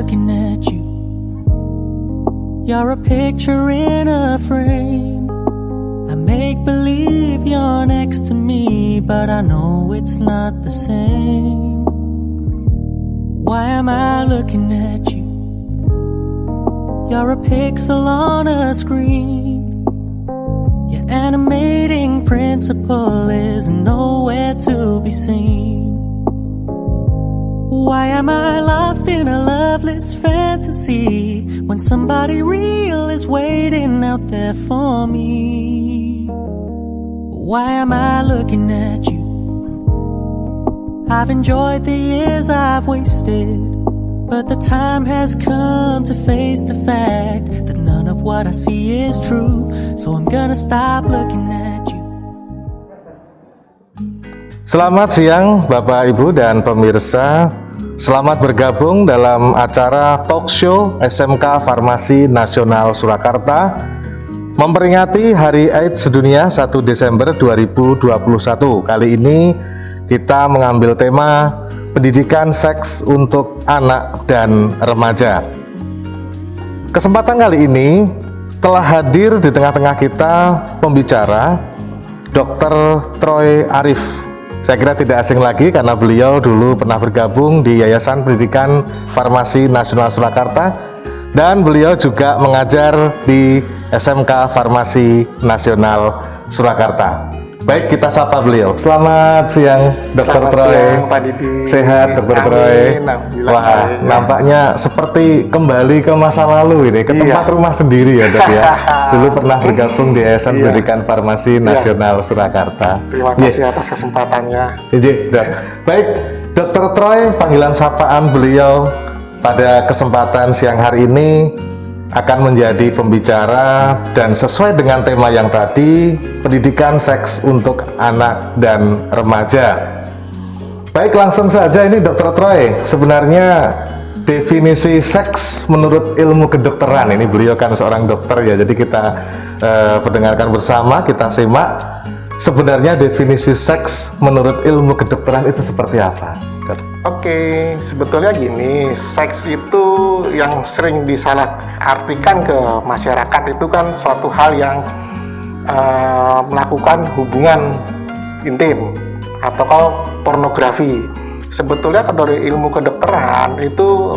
looking at you? You're a picture in a frame. I make believe you're next to me, but I know it's not the same. Why am I looking at you? You're a pixel on a screen. Your animating principle is nowhere to be seen. Why am I lost in a loveless fantasy when somebody real is waiting out there for me? Why am I looking at you? I've enjoyed the years I've wasted, but the time has come to face the fact that none of what I see is true. So I'm gonna stop looking at you. Selamat siang Bapak Ibu dan pemirsa. Selamat bergabung dalam acara talk show SMK Farmasi Nasional Surakarta memperingati Hari AIDS Sedunia 1 Desember 2021. Kali ini kita mengambil tema pendidikan seks untuk anak dan remaja. Kesempatan kali ini telah hadir di tengah-tengah kita pembicara Dr. Troy Arif. Saya kira tidak asing lagi karena beliau dulu pernah bergabung di Yayasan Pendidikan Farmasi Nasional Surakarta dan beliau juga mengajar di SMK Farmasi Nasional Surakarta. Baik, kita sapa beliau. Selamat siang, Dr. Troy. Siang, Pak Didi. Sehat, Dr. Troy. Wah, nampaknya seperti kembali ke masa lalu ini, ke tempat rumah sendiri ya, Dok ya. Dulu pernah bergabung di Yayasan Pendidikan Farmasi Nasional Surakarta. Terima kasih atas kesempatannya. Iya, Dok. Baik, Dr. Troy, panggilan sapaan beliau pada kesempatan siang hari ini akan menjadi pembicara dan sesuai dengan tema yang tadi, pendidikan seks untuk anak dan remaja. Baik, langsung saja ini Dr. Troy, sebenarnya definisi seks menurut ilmu kedokteran, ini beliau kan seorang dokter ya, jadi kita mendengarkan bersama, kita simak sebenarnya definisi seks menurut ilmu kedokteran itu seperti apa? Oke, sebetulnya gini, seks itu yang sering disalahartikan ke masyarakat itu kan suatu hal yang melakukan hubungan intim atau pornografi. Sebetulnya dari ilmu kedokteran itu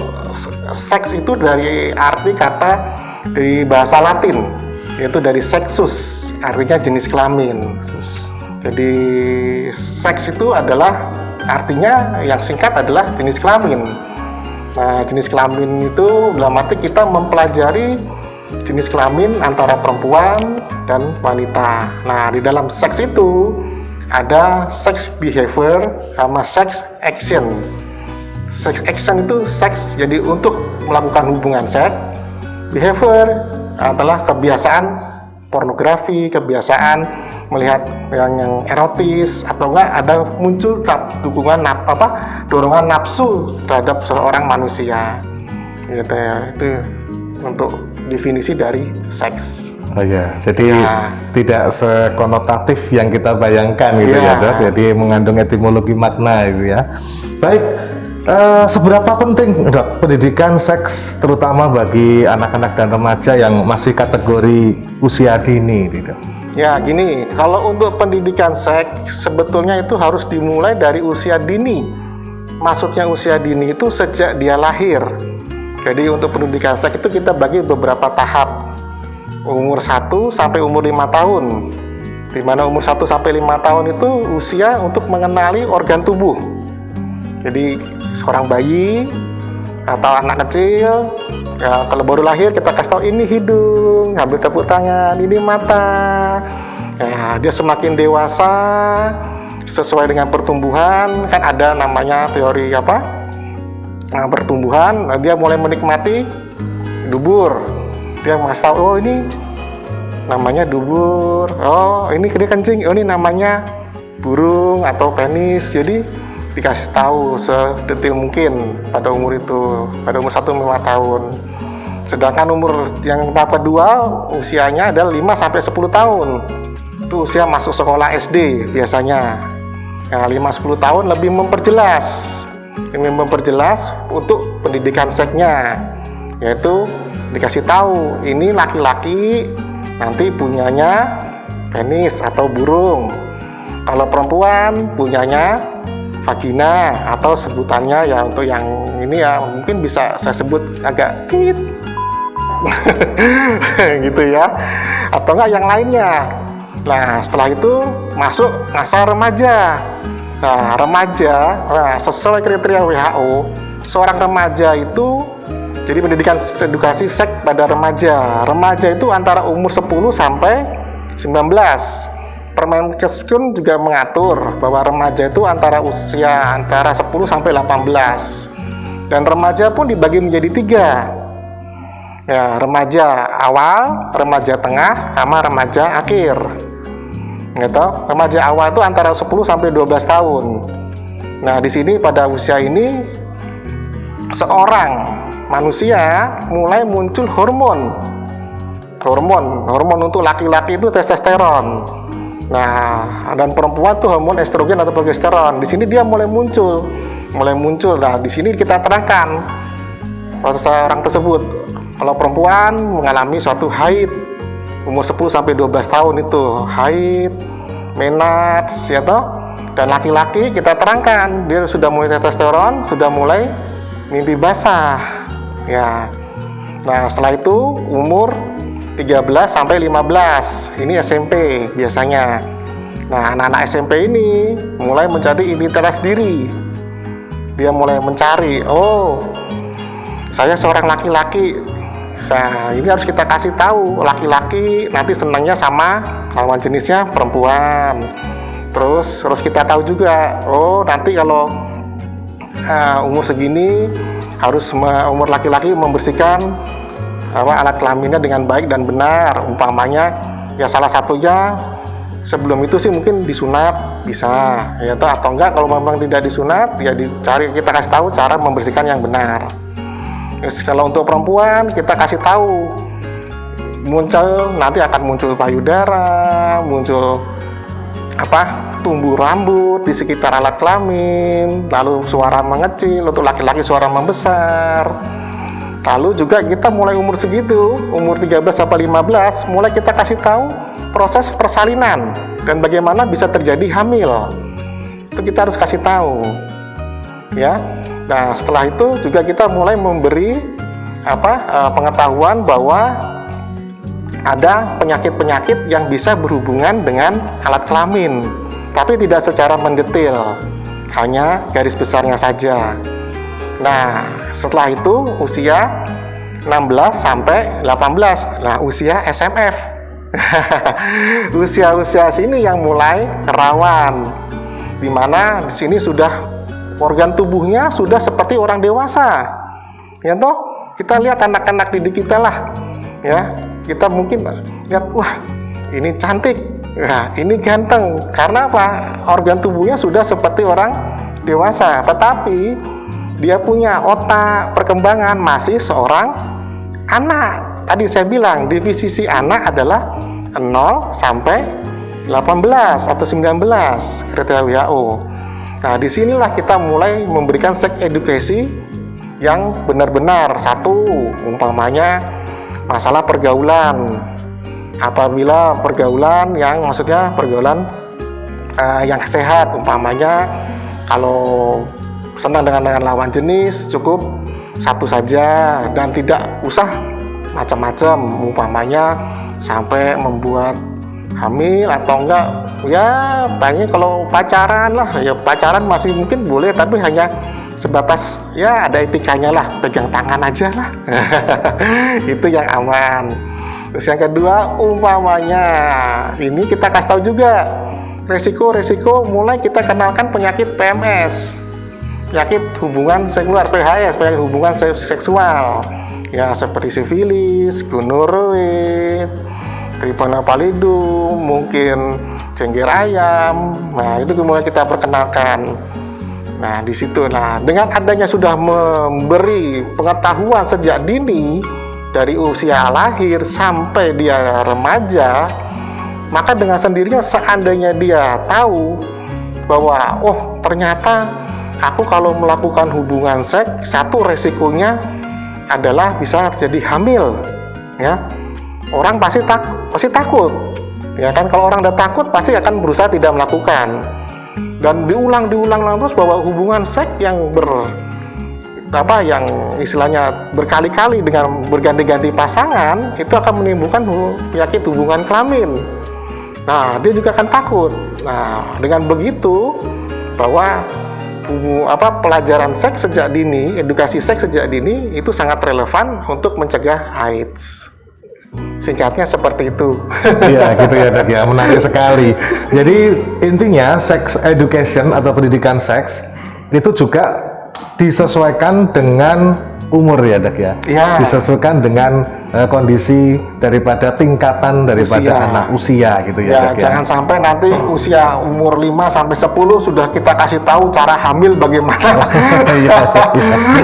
seks itu dari arti kata dari bahasa Latin, yaitu dari sexus, artinya jenis kelamin. Jadi seks itu adalah artinya yang singkat adalah jenis kelamin. Nah, jenis kelamin itu dalam arti kita mempelajari jenis kelamin antara perempuan dan wanita. Nah, di dalam seks itu ada sex behavior sama sex action. Sex action itu seks jadi untuk melakukan hubungan seks. Behavior adalah kebiasaan pornografi, kebiasaan melihat yang erotis, atau enggak ada muncul dorongan nafsu terhadap seorang manusia gitu ya. Itu untuk definisi dari seks. Oh ya, jadi tidak sekonotatif yang kita bayangkan gitu ya, Dok. Jadi mengandung etimologi makna gitu ya. Baik, seberapa penting, Dok, pendidikan seks terutama bagi anak-anak dan remaja yang masih kategori usia dini gitu? Ya gini, kalau untuk pendidikan seks sebetulnya itu harus dimulai dari usia dini. Maksudnya usia dini itu sejak dia lahir. Jadi untuk pendidikan seks itu kita bagi beberapa tahap. Umur 1 sampai umur 5 tahun. Di mana umur 1 sampai 5 tahun itu usia untuk mengenali organ tubuh. Jadi seorang bayi atau anak kecil ya, kalau baru lahir kita kasih tahu ini hidung, ambil tepuk tangan, ini mata. Ya, dia semakin dewasa sesuai dengan pertumbuhan, kan ada namanya teori pertumbuhan. Nah, dia mulai menikmati dubur. Dia ngasih tahu, oh ini namanya dubur, oh ini dia kencing, oh ini namanya burung atau penis. Jadi dikasih tahu sedetail mungkin pada umur itu, pada umur 1-5 tahun. Sedangkan umur yang tahap kedua usianya adalah 5-10 tahun. Itu usia masuk sekolah SD biasanya. Nah, 5-10 tahun lebih memperjelas. Ini memperjelas untuk pendidikan seksnya, yaitu dikasih tahu ini laki-laki nanti punyanya penis atau burung, kalau perempuan punyanya vagina, atau sebutannya ya untuk yang ini ya mungkin bisa saya sebut agak tit gitu ya, atau enggak yang lainnya. Nah setelah itu masuk masa remaja. Nah remaja, sesuai kriteria WHO, seorang remaja itu jadi pendidikan edukasi seks pada remaja. Remaja itu antara umur 10 sampai 19. Permenkes pun juga mengatur bahwa remaja itu usia antara 10 sampai 18. Dan remaja pun dibagi menjadi 3. Ya, remaja awal, remaja tengah, sama remaja akhir. Gitu. Remaja awal itu antara 10 sampai 12 tahun. Nah, di sini pada usia ini seorang manusia mulai muncul hormon untuk laki-laki itu testosteron. Nah, dan perempuan tuh hormon estrogen atau progesteron. Di sini dia mulai muncul. Nah, di sini kita terangkan pada seorang tersebut. Kalau perempuan mengalami suatu haid umur 10 sampai 12 tahun itu haid, menats, ya toh. Dan laki-laki kita terangkan dia sudah mulai testosteron, sudah mulai mimpi basah. Ya. Nah, setelah itu umur 13 sampai 15. Ini SMP biasanya. Nah, anak-anak SMP ini mulai mencari identitas diri. Dia mulai mencari, oh, saya seorang laki-laki. Nah, ini harus kita kasih tahu, laki-laki nanti senangnya sama lawan jenisnya perempuan. Terus kita tahu juga, oh, nanti kalau umur segini harus umur laki-laki membersihkan alat kelaminnya dengan baik dan benar. Umpamanya ya salah satunya sebelum itu sih mungkin disunat bisa ya, atau enggak kalau memang tidak disunat ya dicari, kita kasih tahu cara membersihkan yang benar. Terus kalau untuk perempuan kita kasih tahu nanti akan muncul payudara, muncul tumbuh rambut di sekitar alat kelamin, lalu suara mengecil, untuk laki-laki suara membesar. Lalu juga kita mulai umur segitu, umur 13 sampai 15, mulai kita kasih tahu proses persalinan dan bagaimana bisa terjadi hamil. Itu kita harus kasih tahu. Ya. Nah, setelah itu juga kita mulai memberi pengetahuan bahwa ada penyakit-penyakit yang bisa berhubungan dengan alat kelamin, tapi tidak secara mendetail, hanya garis besarnya saja. Nah, setelah itu usia 16 sampai 18. Nah, usia SMF. Usia-usia sini yang mulai rawan, di mana di sini sudah organ tubuhnya sudah seperti orang dewasa. Ya toh, kita lihat anak-anak didik kita lah. Ya, kita mungkin lihat, wah, ini cantik. Nah, ini ganteng. Karena apa? Organ tubuhnya sudah seperti orang dewasa, tetapi dia punya otak, perkembangan masih seorang anak. Tadi saya bilang divisi anak adalah 0 sampai 18 atau 19 kriteria WHO. Nah, disinilah kita mulai memberikan sex edukasi yang benar-benar. Satu, umpamanya masalah pergaulan. Apabila pergaulan yang maksudnya pergaulan yang sehat, umpamanya kalau senang dengan lawan jenis cukup satu saja dan tidak usah macam-macam, umpamanya sampai membuat hamil atau enggak. Ya banyak kalau pacaran lah, ya pacaran masih mungkin boleh, tapi hanya sebatas ya ada etikanya lah, pegang tangan aja lah. Itu yang aman. Terus yang kedua, umpamanya ini kita kasih tahu juga resiko mulai kita kenalkan penyakit PMS, penyakit hubungan seksual, PHS, penyakit hubungan seksual ya, seperti sifilis, gonorrhea, Tripona pallidum, mungkin cengger ayam. Nah, itu kemudian kita perkenalkan. Nah, di situ, dengan adanya sudah memberi pengetahuan sejak dini dari usia lahir sampai dia remaja, maka dengan sendirinya seandainya dia tahu bahwa oh ternyata aku kalau melakukan hubungan seks, satu resikonya adalah bisa terjadi hamil, ya. Orang pasti takut, ya kan? Kalau orang udah takut pasti akan berusaha tidak melakukan. Dan diulang terus bahwa hubungan seks yang yang istilahnya berkali-kali dengan berganti-ganti pasangan itu akan menimbulkan penyakit hubungan kelamin. Nah, dia juga akan takut. Nah, dengan begitu bahwa pelajaran seks sejak dini, edukasi seks sejak dini itu sangat relevan untuk mencegah AIDS. Singkatnya seperti itu. Iya, gitu ya Dok ya, menarik sekali. Jadi intinya sex education atau pendidikan seks itu juga disesuaikan dengan umur ya Dok ya. Iya. Disesuaikan dengan kondisi daripada tingkatan daripada anak usia gitu ya Dok ya. Jangan sampai nanti usia umur 5 sampai 10 sudah kita kasih tahu cara hamil bagaimana. Iya.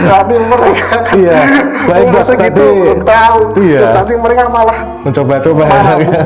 Nanti mereka Baik Dok, tadi belum tahu. Terus nanti mereka malah mencoba-coba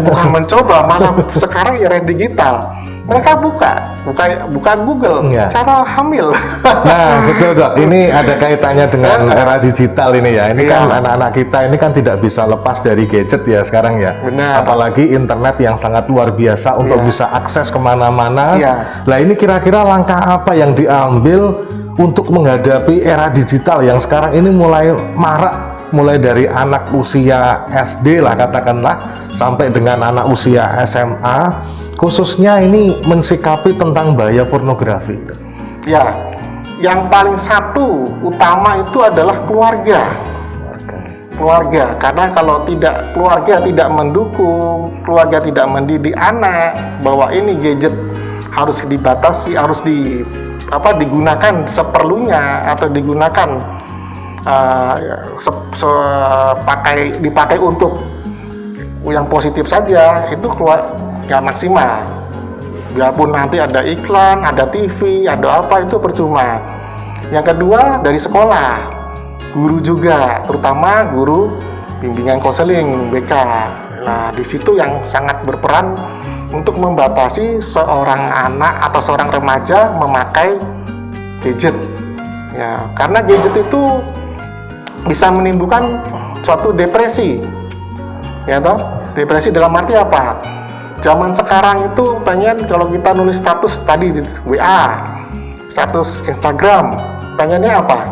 bukan mencoba, malah sekarang era digital. Mereka buka Google cara hamil. Nah, betul Dok. Ini ada kaitannya dengan era digital ini ya. Ini kan anak-anak kita ini kan tidak bisa lepas dari gadget ya sekarang ya. Benar. Apalagi internet yang sangat luar biasa untuk bisa akses kemana-mana. Nah, ini kira-kira langkah apa yang diambil untuk menghadapi era digital yang sekarang ini mulai marak, mulai dari anak usia SD lah katakanlah sampai dengan anak usia SMA, khususnya ini mensikapi tentang bahaya pornografi. Ya, yang paling satu utama itu adalah keluarga. Karena kalau keluarga tidak mendukung, keluarga tidak mendidik anak bahwa ini gadget harus dibatasi, harus digunakan seperlunya atau digunakan dipakai untuk yang positif saja, itu nggak maksimal. Biarpun nanti ada iklan, ada TV, ada apa, itu percuma. Yang kedua dari sekolah, guru juga, terutama guru bimbingan konseling BK. Nah, di situ yang sangat berperan untuk membatasi seorang anak atau seorang remaja memakai gadget. Ya, karena gadget itu bisa menimbulkan suatu depresi. Ya toh? Depresi dalam arti apa? Zaman sekarang itu pengen kalau kita nulis status tadi di WA, status Instagram, pengennya apa?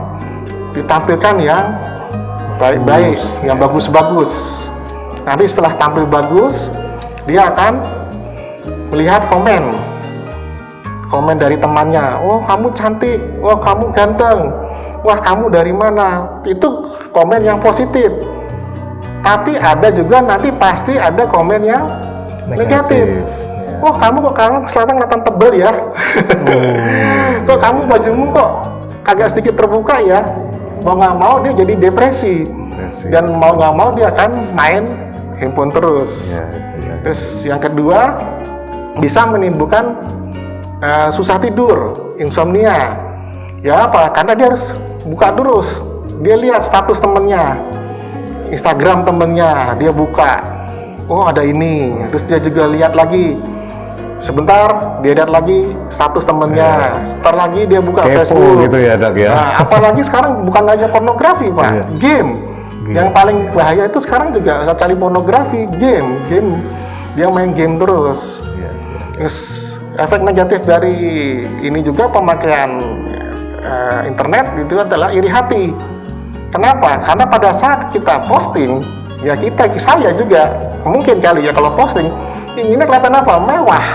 Ditampilkan yang baik-baik, yang bagus-bagus. Nanti setelah tampil bagus, dia akan melihat komen dari temannya. Oh, kamu cantik, wah kamu ganteng, wah kamu dari mana? Itu komen yang positif. Tapi ada juga nanti pasti ada komen yang negatif. Wah kamu kok kelihatan tebel ya. Kok kamu bajumu kok agak sedikit terbuka ya. Mau nggak mau dia jadi depresi. Dan mau nggak mau dia akan main handphone terus. Terus yang kedua bisa menimbulkan susah tidur, insomnia. Ya apa? Karena dia harus buka terus. Dia lihat status temennya, Instagram temennya, dia buka. Oh ada ini. Terus dia juga lihat lagi. Sebentar dia lihat lagi status temennya. Sebentar lagi dia buka Kepo Facebook. Gitu ya Dok ya. Nah, apalagi sekarang bukan hanya pornografi Pak, game. Yang paling bahaya itu sekarang juga cari pornografi, game. Dia main game terus. Terus efek negatif dari ini juga pemakaian internet itu adalah iri hati. Kenapa? Karena pada saat kita posting, ya saya juga mungkin kali ya kalau posting inginnya kelihatan apa? Mewah,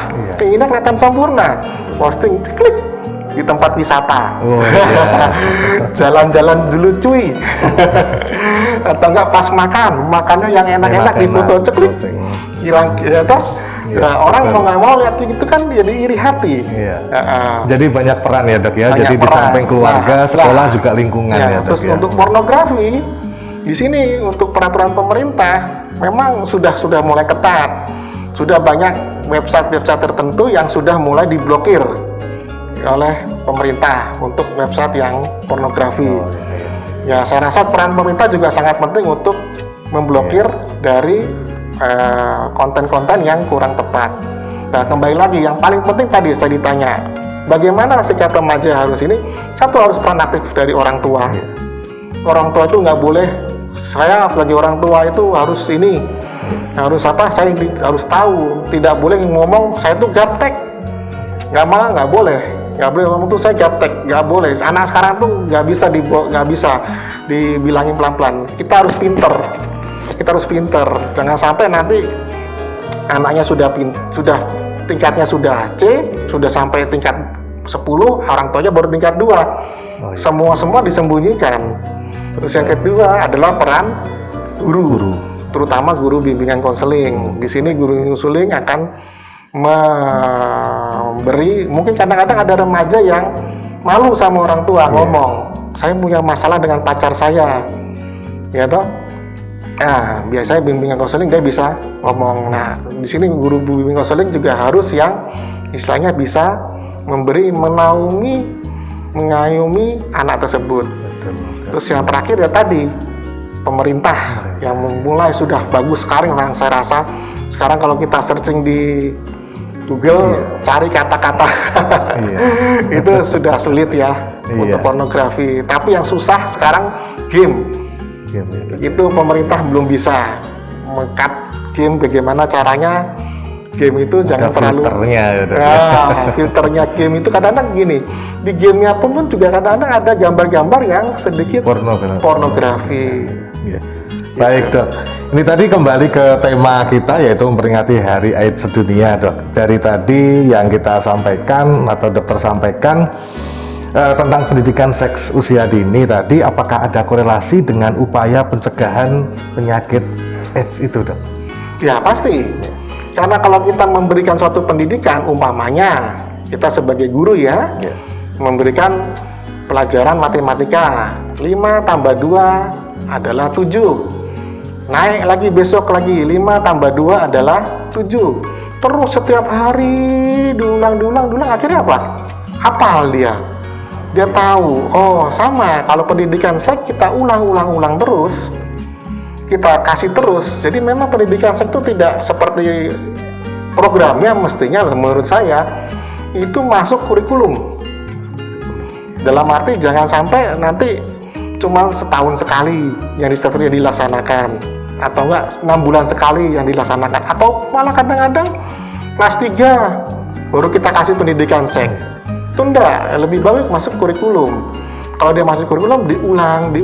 inginnya kelihatan sempurna. Posting klik di tempat wisata, jalan-jalan dulu cuy, atau enggak pas makannya yang enak-enak di foto ceklik, hilang ya toh. Nah, orang mau nggak mau lihat itu kan jadi iri hati. Jadi banyak peran ya Dok ya. Jadi di samping keluarga, sekolah juga lingkungan ya Dok. Terus untuk pornografi di sini untuk peraturan pemerintah memang sudah mulai ketat. Sudah banyak website tertentu yang sudah mulai diblokir oleh pemerintah untuk website yang pornografi. Ya, saya rasa peran pemerintah juga sangat penting untuk memblokir dari konten-konten yang kurang tepat. Nah, kembali lagi yang paling penting tadi saya ditanya, bagaimana sikap remaja harus ini? Satu, harus peran aktif dari orang tua. Orang tua itu nggak boleh, saya sebagai orang tua itu harus ini, harus apa? Saya harus tahu, tidak boleh ngomong saya tuh gaptek, nggak boleh ngomong tuh saya gaptek, nggak boleh. Anak sekarang tuh nggak bisa dibilangin pelan-pelan. Kita harus pinter, jangan sampai nanti anaknya sudah tingkatnya sudah C, sudah sampai tingkat 10, orang tuanya baru tingkat 2. Semua disembunyikan. Terus yang kedua adalah peran guru, terutama guru bimbingan konseling. Di sini guru konseling akan memberi, mungkin kadang-kadang ada remaja yang malu sama orang tua ngomong, saya punya masalah dengan pacar saya, ya toh. Nah, biasanya bimbingan konseling dia bisa ngomong. Nah, di sini guru bimbingan konseling juga harus yang istilahnya bisa memberi, mengayomi anak tersebut. Terus yang terakhir ya tadi, pemerintah yang mulai sudah bagus sekarang, saya rasa sekarang kalau kita searching di Google cari kata-kata itu sudah sulit ya untuk pornografi. Tapi yang susah sekarang game. Itu pemerintah belum bisa meng-cut game, bagaimana caranya game itu jangan terlalu filternya game itu kadang-kadang gini, di gamenya pun juga kadang-kadang ada gambar-gambar yang sedikit pornografi. Baik dok, ini tadi kembali ke tema kita yaitu memperingati Hari AIDS Sedunia dok. Dari tadi yang kita sampaikan atau dokter sampaikan tentang pendidikan seks usia dini tadi, apakah ada korelasi dengan upaya pencegahan penyakit AIDS itu dok? Ya pasti, karena kalau kita memberikan suatu pendidikan, umpamanya kita sebagai guru memberikan pelajaran matematika 5 tambah 2 adalah 7, naik lagi besok lagi 5 tambah 2 adalah 7, terus setiap hari diulang, akhirnya apa? Hafal dia tahu. Oh sama, kalau pendidikan seks kita ulang terus, kita kasih terus. Jadi memang pendidikan seks itu tidak seperti programnya, mestinya menurut saya itu masuk kurikulum. Dalam arti jangan sampai nanti cuma setahun sekali yang dilaksanakan, atau enggak 6 bulan sekali yang dilaksanakan, atau malah kadang-kadang kelas 3 baru kita kasih pendidikan seks. Tunda, lebih baik masuk kurikulum. Kalau dia masuk kurikulum diulang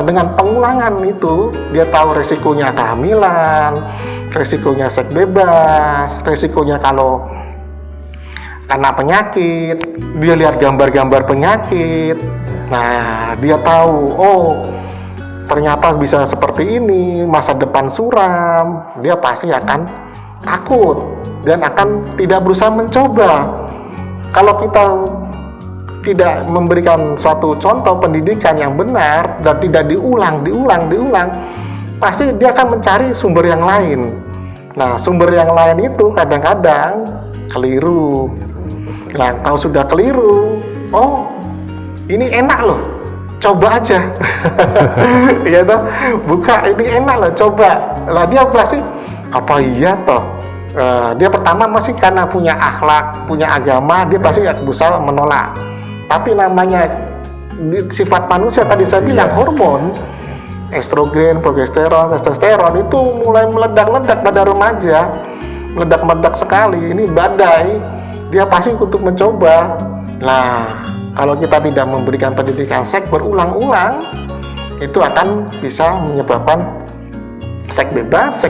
dengan pengulangan itu dia tahu resikonya kehamilan, resikonya seks bebas, resikonya kalau kena penyakit, dia lihat gambar-gambar penyakit. Nah, dia tahu, oh ternyata bisa seperti ini, masa depan suram. Dia pasti akan takut dan akan tidak berusaha mencoba. Kalau kita tidak memberikan suatu contoh pendidikan yang benar dan tidak diulang, pasti dia akan mencari sumber yang lain. Nah, sumber yang lain itu kadang-kadang keliru. Nah, kalau sudah keliru, oh ini enak loh, coba aja. Ya toh, buka ini enak loh, coba. Lah dia pasti apa iya toh? Dia pertama masih karena punya akhlak, punya agama, dia pasti berusaha menolak. Tapi namanya sifat manusia tadi saya bilang hormon, estrogen, progesteron, testosteron itu mulai meledak-ledak pada remaja, meledak-ledak sekali. Ini badai, dia pasti untuk mencoba. Nah, kalau kita tidak memberikan pendidikan seks berulang-ulang, itu akan bisa menyebabkan seks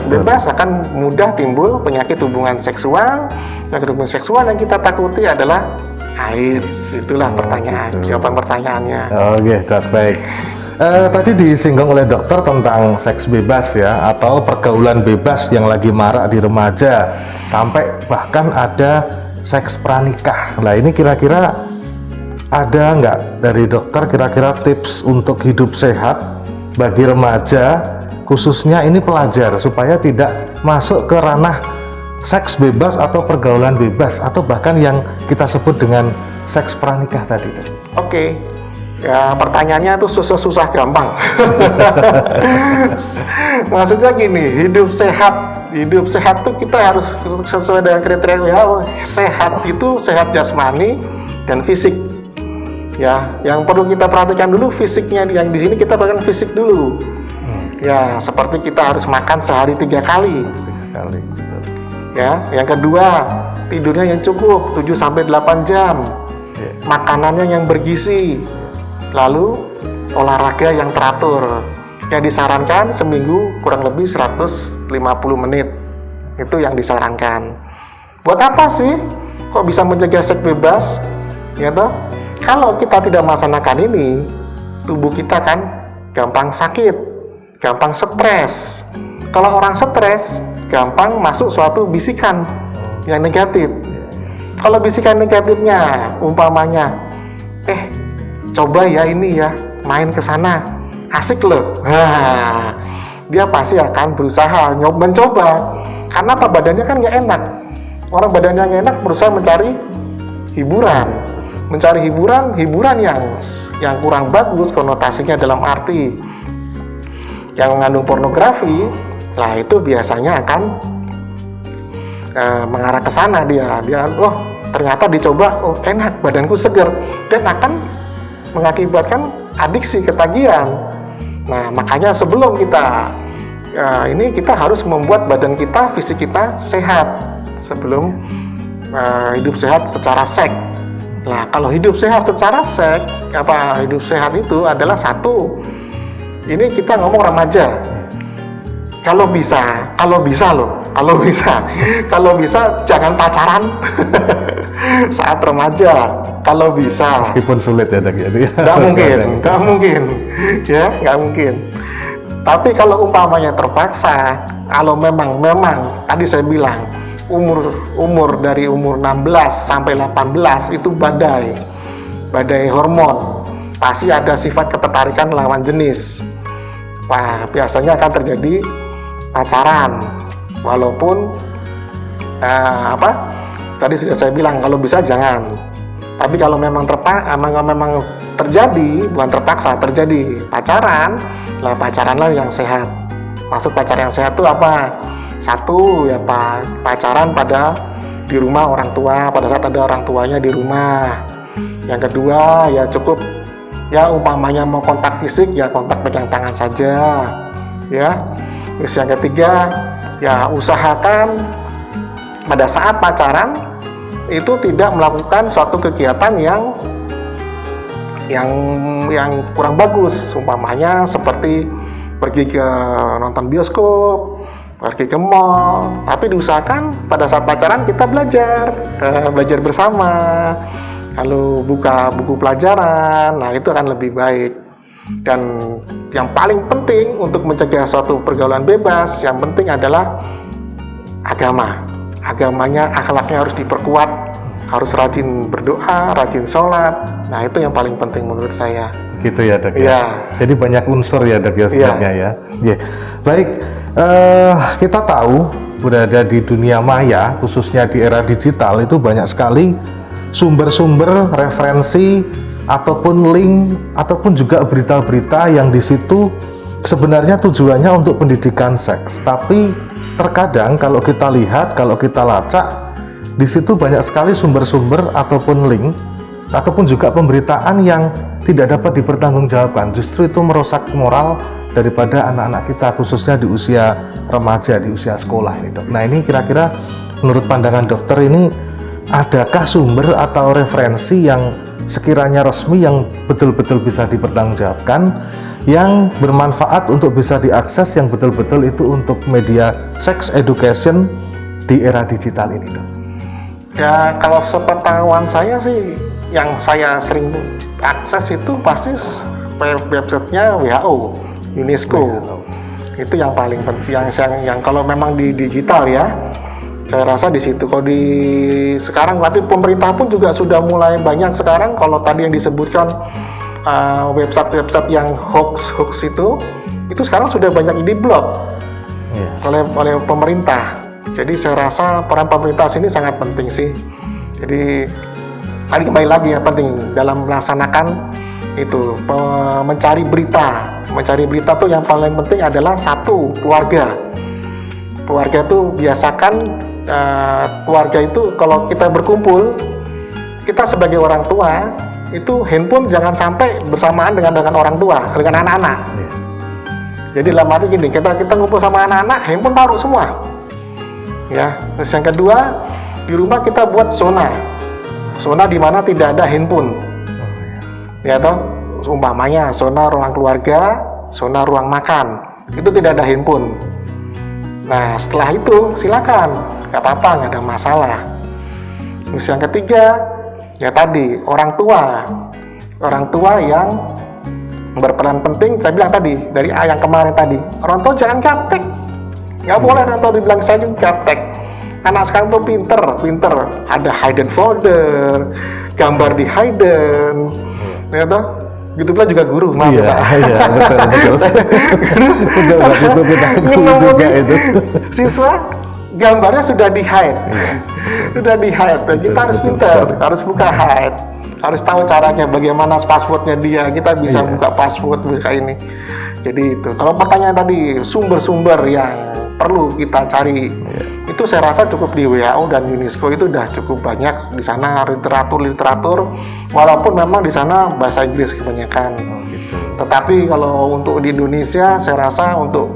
bebas akan mudah timbul penyakit hubungan seksual. Penyakit hubungan seksual yang kita takuti adalah AIDS. Itulah jawaban pertanyaannya. Oke, baik. Tadi disinggung oleh dokter tentang seks bebas ya, atau pergaulan bebas yang lagi marak di remaja, sampai bahkan ada seks pranikah. Nah ini kira-kira ada nggak dari dokter kira-kira tips untuk hidup sehat bagi remaja, khususnya ini pelajar, supaya tidak masuk ke ranah seks bebas atau pergaulan bebas, atau bahkan yang kita sebut dengan seks pranikah tadi. Oke, ya pertanyaannya tuh susah gampang. Maksudnya gini, hidup sehat tuh kita harus sesuai dengan kriteria. Sehat itu sehat jasmani, dan fisik. Ya, yang perlu kita perhatikan dulu fisiknya. Yang di sini kita perhatikan fisik dulu. Ya, seperti kita harus makan sehari 3 kali. 3 kali. Ya, yang kedua, tidurnya yang cukup 7-8 jam. Makanannya yang bergizi. Lalu olahraga yang teratur. Yang disarankan seminggu kurang lebih 150 menit. Itu yang disarankan. Buat apa sih? Kok bisa mencegah seks bebas? Ya toh? Kalau kita tidak melaksanakan ini, tubuh kita kan gampang sakit, gampang stres. Kalau orang stres, gampang masuk suatu bisikan yang negatif. Kalau bisikan negatifnya, umpamanya, coba ya ini ya, main ke sana, asik loh. Nah, dia pasti akan berusaha mencoba. Karena apa? Badannya kan nggak enak. Orang badannya nggak enak, berusaha mencari hiburan. Mencari hiburan yang kurang bagus, konotasinya dalam arti yang mengandung pornografi, lah itu biasanya akan mengarah ke sana. Dia ternyata dicoba, enak, badanku segar, dan akan mengakibatkan adiksi, ketagihan. Nah, makanya sebelum kita ini kita harus membuat badan kita, fisik kita sehat sebelum hidup sehat secara seks. Nah, kalau hidup sehat secara seks, hidup sehat itu adalah satu. Ini kita ngomong remaja. Kalau bisa jangan pacaran saat remaja. Kalau bisa. Meskipun sulit ya, Dok. Nggak mungkin. Tapi kalau umpamanya terpaksa, kalau memang tadi saya bilang umur dari umur 16 sampai 18 itu badai hormon, pasti ada sifat ketertarikan lawan jenis. Biasanya akan terjadi pacaran, walaupun tadi sudah saya bilang kalau bisa jangan. Tapi kalau memang terjadi, bukan terpaksa, terjadi pacaran, pacaranlah yang sehat. Maksud pacaran yang sehat itu apa? Satu, ya pacaran di rumah orang tua, pada saat ada orang tuanya di rumah. Yang kedua, ya cukup, ya umpamanya mau kontak fisik, ya kontak pegang tangan saja, ya. Terus yang ketiga, ya usahakan pada saat pacaran itu tidak melakukan suatu kegiatan yang kurang bagus, umpamanya seperti pergi ke nonton bioskop, pergi ke mall. Tapi diusahakan pada saat pacaran kita belajar bersama, lalu buka buku pelajaran. Nah, itu akan lebih baik. Dan yang paling penting untuk mencegah suatu pergaulan bebas, yang penting adalah agamanya, akhlaknya harus diperkuat, harus rajin berdoa, rajin sholat. Nah, itu yang paling penting menurut saya. Gitu ya, Dok. Ya. Jadi banyak unsur ya, Dok, ya sebenarnya ya. Baik. Kita tahu berada di dunia maya, khususnya di era digital, itu banyak sekali sumber-sumber referensi ataupun link ataupun juga berita-berita yang di situ sebenarnya tujuannya untuk pendidikan seks. Tapi terkadang kalau kita lihat, kalau kita lacak, di situ banyak sekali sumber-sumber ataupun link ataupun juga pemberitaan yang tidak dapat dipertanggungjawabkan. Justru itu merusak moral daripada anak-anak kita, khususnya di usia remaja, di usia sekolah ini, Dok. Nah, ini kira-kira menurut pandangan dokter ini, adakah sumber atau referensi yang sekiranya resmi yang betul-betul bisa dipertanggungjawabkan, yang bermanfaat untuk bisa diakses, yang betul-betul itu untuk media sex education di era digital ini, Dok? Ya, kalau sepengetahuan saya sih, yang saya sering akses itu pasti websitenya WHO, UNESCO. Itu yang paling penting, yang kalau memang di digital ya, saya rasa di situ. Kalau di sekarang, tapi pemerintah pun juga sudah mulai banyak sekarang. Kalau tadi yang disebutkan website yang hoax itu sekarang sudah banyak diblok oleh pemerintah. Jadi saya rasa peran pemerintah sini sangat penting sih. Jadi tadi kembali lagi ya, penting dalam melaksanakan itu mencari berita tuh yang paling penting adalah satu, keluarga tuh biasakan keluarga itu kalau kita berkumpul kita sebagai orang tua itu handphone jangan sampai bersamaan dengan orang tua, dengan anak-anak. Jadi dalam arti gini, kita ngumpul sama anak-anak, handphone taruh semua. Ya, terus yang kedua, di rumah kita buat zona di mana tidak ada handphone. Ya toh, umpamanya zona ruang keluarga, zona ruang makan, itu tidak ada handphone. Nah, setelah itu silakan, nggak apa-apa, nggak ada masalah. Terus yang ketiga, ya tadi orang tua yang berperan penting. Saya bilang tadi dari yang kemarin tadi, orang tua jangan gaptek, nggak boleh orang tua dibilang saya juga gaptek. Anak sekarang tuh pinter, ada hidden folder, gambar di hidden, ya toh. Gitu pula juga guru, maaf iya, Pak. Iya, betul. Itu kita guru juga itu. Siswa gambarnya sudah di hide, sudah di hide. Dan kita harus pintar, harus buka hide, harus tahu caranya, bagaimana passwordnya dia. Kita bisa buka password, buka ini. Jadi itu. Kalau pertanyaan tadi sumber-sumber yang perlu kita cari, itu saya rasa cukup di WHO dan UNESCO itu udah cukup banyak di sana literatur. Walaupun memang di sana bahasa Inggris kebanyakan. Tetapi kalau untuk di Indonesia, saya rasa untuk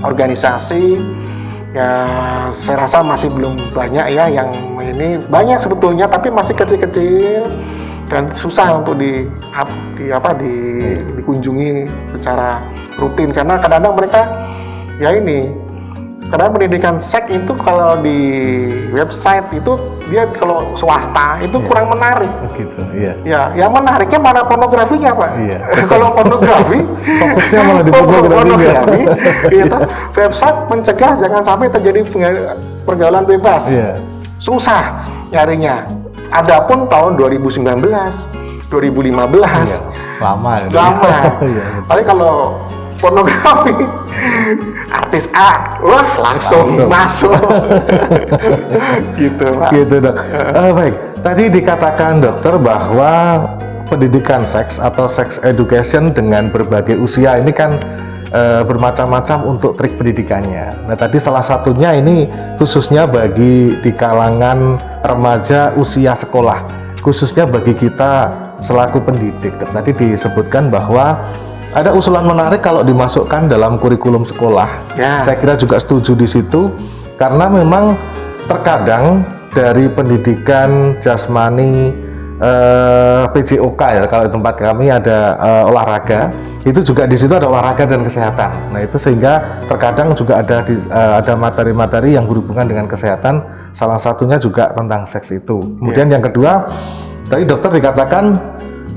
organisasi ya saya rasa masih belum banyak ya yang ini, banyak sebetulnya tapi masih kecil-kecil dan susah untuk dikunjungi secara rutin, karena kadang-kadang mereka ya ini, karena pendidikan seks itu kalau di website itu dia kalau swasta itu kurang menarik. Gitu, iya. Ya, yang menariknya mana pornografinya, Pak. Iya. Kalau pornografi, fokusnya malah di pornografi. Gitu. Website mencegah jangan sampai terjadi pergaulan bebas. Iya. Susah nyarinya. Adapun tahun 2019, 2015, lama. Iya, tapi kalau pornografi artis A, wah langsung. Masuk. Gitu, Pak. Gitu, Dok. Baik, tadi dikatakan dokter bahwa pendidikan seks atau sex education dengan berbagai usia ini kan bermacam-macam untuk trik pendidikannya. Nah, tadi salah satunya ini khususnya bagi di kalangan remaja usia sekolah, khususnya bagi kita selaku pendidik. Tadi disebutkan bahwa ada usulan menarik kalau dimasukkan dalam kurikulum sekolah. Ya. Saya kira juga setuju di situ, karena memang terkadang dari pendidikan jasmani PJOK ya, kalau di tempat kami ada olahraga, itu juga di situ ada olahraga dan kesehatan. Nah, itu sehingga terkadang juga ada materi-materi yang berhubungan dengan kesehatan, salah satunya juga tentang seks itu. Kemudian yang kedua, tadi dokter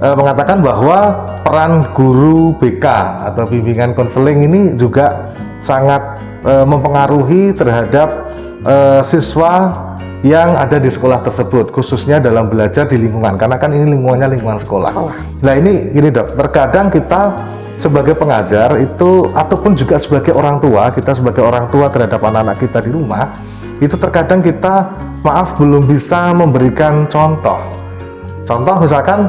mengatakan bahwa peran guru BK atau bimbingan konseling ini juga sangat mempengaruhi terhadap siswa yang ada di sekolah tersebut, khususnya dalam belajar di lingkungan, karena kan ini lingkungan sekolah. Nah, ini gini, Dok, terkadang kita sebagai pengajar itu ataupun juga sebagai orang tua, kita sebagai orang tua terhadap anak-anak kita di rumah, itu terkadang kita belum bisa memberikan contoh misalkan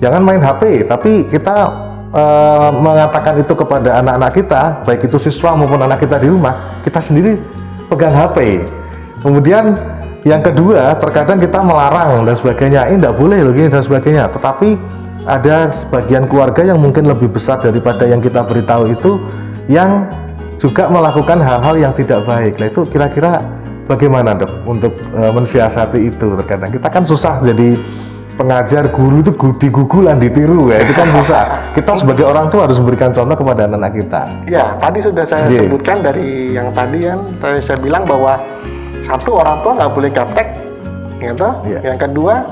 jangan main HP, tapi kita mengatakan itu kepada anak-anak kita, baik itu siswa maupun anak kita di rumah, kita sendiri pegang HP. Kemudian yang kedua, terkadang kita melarang dan sebagainya, ini tidak boleh loh gini dan sebagainya. Tetapi ada sebagian keluarga yang mungkin lebih besar daripada yang kita beritahu itu, yang juga melakukan hal-hal yang tidak baik. Nah, itu kira-kira bagaimana, Dok, untuk mensiasati itu? Terkadang kita kan susah jadi pengajar, guru itu digugulan, ditiru ya, itu kan susah. Kita sebagai orang tua harus memberikan contoh kepada anak-anak kita. Ya, tadi sudah saya sebutkan dari yang tadi kan, saya bilang bahwa satu, orang tua nggak boleh gaptek, gitu. Yang kedua,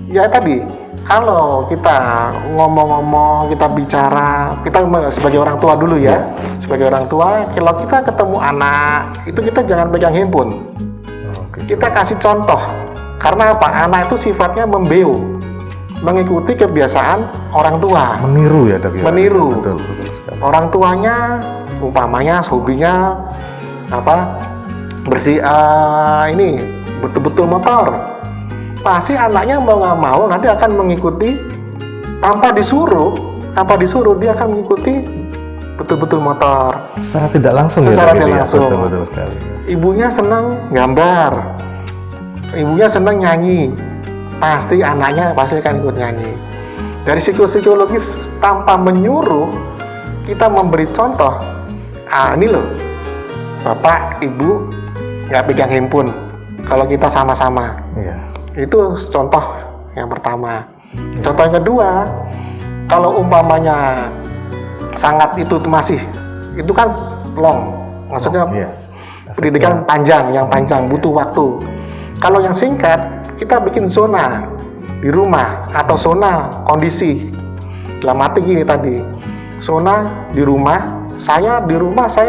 ya tadi, kalau kita ngomong-ngomong, kita bicara, kita sebagai orang tua dulu ya, sebagai orang tua, kalau kita ketemu anak, itu kita jangan pegang handphone. Kita kasih contoh, karena apa? Anak itu sifatnya membeu, mengikuti kebiasaan orang tua. Meniru ya, Dok? Meniru. Betul sekali. Orang tuanya, umpamanya hobinya betul-betul motor, pasti anaknya mau nggak mau nanti akan mengikuti tanpa disuruh dia akan mengikuti betul-betul motor secara tidak langsung. Betul sekali. Ibunya senang gambar, ibunya senang nyanyi, pasti anaknya pasti akan ikut nyanyi. Dari psikologis tanpa menyuruh, kita memberi contoh. Ini loh, bapak, ibu nggak pegang handphone kalau kita sama-sama. Itu contoh yang pertama. Contoh yang kedua, kalau umpamanya sangat itu masih, itu kan long, maksudnya pendidikan panjang, yang panjang butuh waktu. Kalau yang singkat, kita bikin zona di rumah atau zona kondisi. Dalam arti gini tadi, zona di rumah saya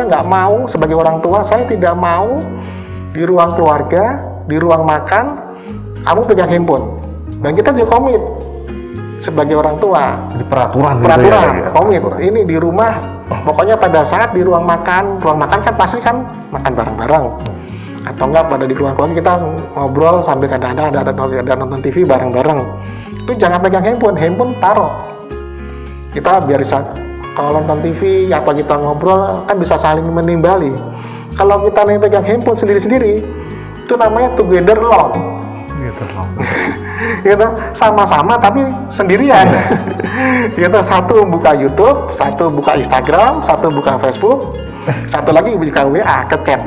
nggak mau sebagai orang tua, saya tidak mau di ruang keluarga, di ruang makan kamu pegang handphone. Dan kita juga komit sebagai orang tua. Jadi peraturan komit. Ini di rumah, pokoknya pada saat di ruang makan kan pasti kan makan bareng-bareng. Atau enggak pada di ruang keluarga kita ngobrol sambil kadang-kadang ada nonton TV bareng-bareng. Itu jangan pegang handphone taruh. Kita biar bisa kalau nonton TV apa kita ngobrol kan bisa saling menimbali. Kalau kita nih pegang handphone sendiri-sendiri, itu namanya together long. Gitu, sama-sama tapi sendirian. Gitu, satu buka YouTube, satu buka Instagram, satu buka Facebook, satu lagi buka WA, ke chat.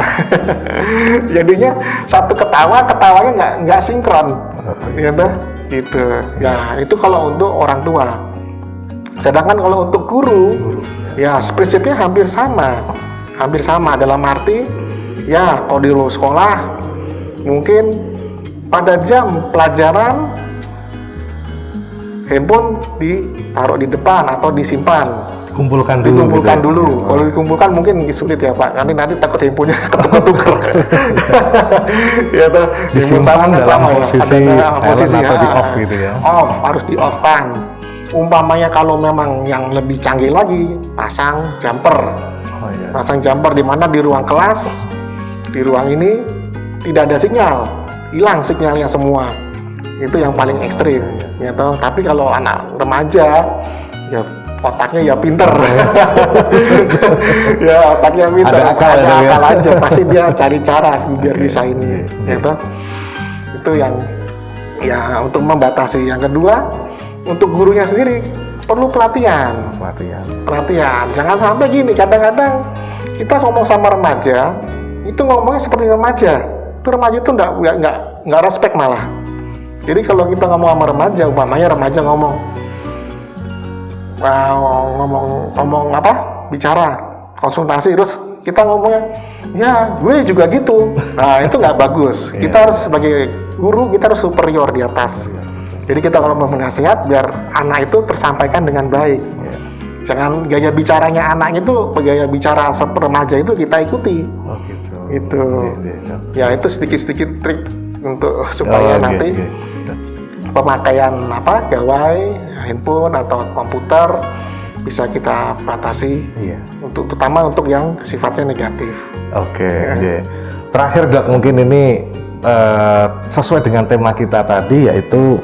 Jadinya satu ketawanya nggak sinkron. Gitu. Ya itu kalau untuk orang tua. Sedangkan kalau untuk guru, ya prinsipnya hampir sama dalam arti ya kalau di sekolah mungkin pada jam pelajaran handphone ditaruh di depan atau disimpan, dikumpulkan dulu. Kalau dikumpulkan mungkin sulit ya Pak, nanti takut handphonenya ketukar. Ya tuh disimpan dalam posisi silent atau di off gitu ya. Off, harus di off kan. Umpamanya kalau memang yang lebih canggih lagi, pasang jumper. Pasang jumper di mana di ruang kelas, di ruang ini tidak ada sinyal, hilang sinyalnya semua. Itu yang paling ekstrim, ya toh. Tapi kalau anak remaja, ya otaknya ya pinter. Ya otaknya pinter, ada akal aja. Pasti dia cari cara biar bisa ini, ya toh. Itu yang ya untuk membatasi. Yang kedua, untuk gurunya sendiri perlu pelatihan. Jangan sampai gini, kadang-kadang kita ngomong sama remaja, itu ngomongnya seperti remaja. Itu remaja itu nggak respect malah. Jadi kalau kita ngomong sama remaja, umpamanya remaja ngomong apa? Bicara, konsultasi, terus kita ngomongnya, ya gue juga gitu. Nah itu nggak bagus. Kita harus sebagai guru kita harus superior di atas. Jadi kita kalau mau menasihat biar anak itu tersampaikan dengan baik. Jangan gaya bicaranya anaknya itu gaya bicara remaja itu kita ikuti. Itu. Ya itu sedikit-sedikit trik untuk supaya nanti pemakaian gawai handphone atau komputer bisa kita batasi. Terutama untuk yang sifatnya negatif. Terakhir Dok, mungkin ini sesuai dengan tema kita tadi, yaitu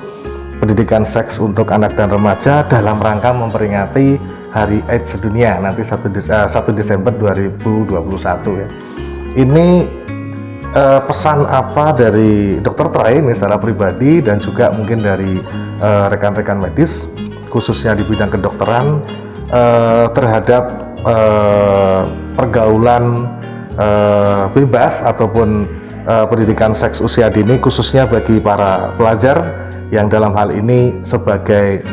pendidikan seks untuk anak dan remaja dalam rangka memperingati Hari AIDS Sedunia nanti 1 Desember 2021 ya. Ini pesan apa dari Dr. Troy ini secara pribadi dan juga mungkin dari rekan-rekan medis khususnya di bidang kedokteran terhadap pergaulan bebas ataupun pendidikan seks usia dini khususnya bagi para pelajar yang dalam hal ini sebagai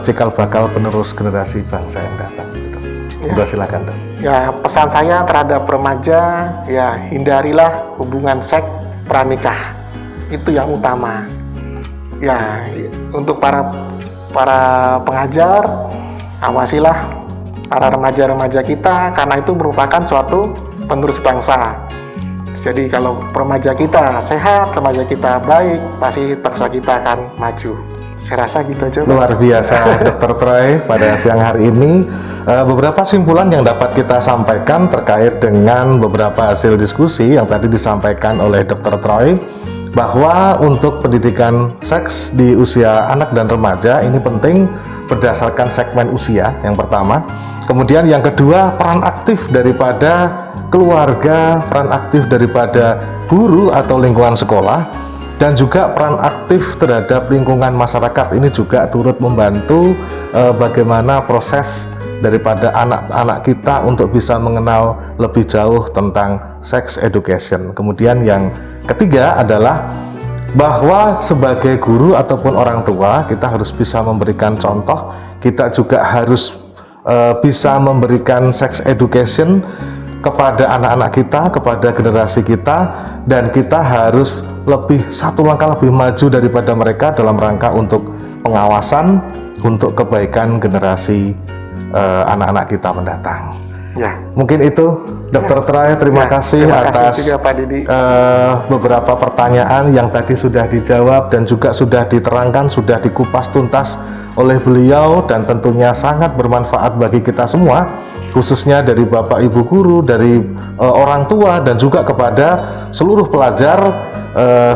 cikal bakal penerus generasi bangsa yang datang. Udah silakan Dok. Ya pesan saya terhadap remaja, ya hindarilah hubungan seks pranikah, itu yang utama. Ya untuk para pengajar, awasilah para remaja-remaja kita karena itu merupakan suatu penerus bangsa. Jadi kalau remaja kita sehat, remaja kita baik, pasti bangsa kita akan maju. Saya rasa gitu aja. Luar biasa Dr. Troy pada siang hari ini. Beberapa simpulan yang dapat kita sampaikan terkait dengan beberapa hasil diskusi yang tadi disampaikan oleh Dr. Troy, bahwa untuk pendidikan seks di usia anak dan remaja ini penting berdasarkan segmen usia yang pertama. Kemudian yang kedua, peran aktif daripada keluarga, peran aktif daripada guru atau lingkungan sekolah. dan juga peran aktif terhadap lingkungan masyarakat ini juga turut membantu bagaimana proses daripada anak-anak kita untuk bisa mengenal lebih jauh tentang sex education. Kemudian yang ketiga adalah bahwa sebagai guru ataupun orang tua kita harus bisa memberikan contoh, kita juga harus bisa memberikan sex education kepada anak-anak kita, kepada generasi kita, dan kita harus lebih satu langkah lebih maju daripada mereka dalam rangka untuk pengawasan, untuk kebaikan generasi anak-anak kita mendatang. Ya. Mungkin itu, Dr. Troy, terima kasih atas juga, Pak Didi. beberapa pertanyaan yang tadi sudah dijawab dan juga sudah diterangkan, sudah dikupas tuntas oleh beliau, dan tentunya sangat bermanfaat bagi kita semua, khususnya dari Bapak Ibu guru, dari orang tua, dan juga kepada seluruh pelajar,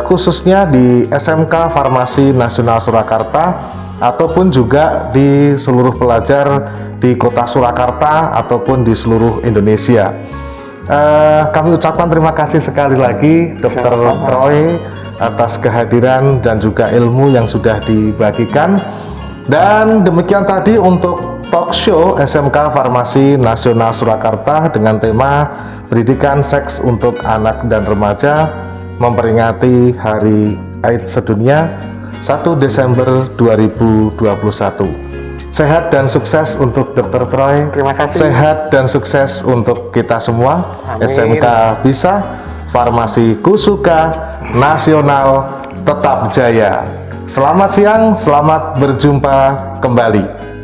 khususnya di SMK Farmasi Nasional Surakarta, ataupun juga di seluruh pelajar di Kota Surakarta ataupun di seluruh Indonesia. Kami ucapkan terima kasih sekali lagi Dr. Troy atas kehadiran dan juga ilmu yang sudah dibagikan. Dan demikian tadi untuk talk show SMK Farmasi Nasional Surakarta dengan tema Pendidikan Seks untuk Anak dan Remaja memperingati Hari AIDS Sedunia 1 Desember 2021. Sehat dan sukses untuk Dr. Troy. Terima kasih. Sehat dan sukses untuk kita semua. Amin. SMK bisa, Farmasi Kusuka, Nasional tetap jaya. Selamat siang, selamat berjumpa kembali.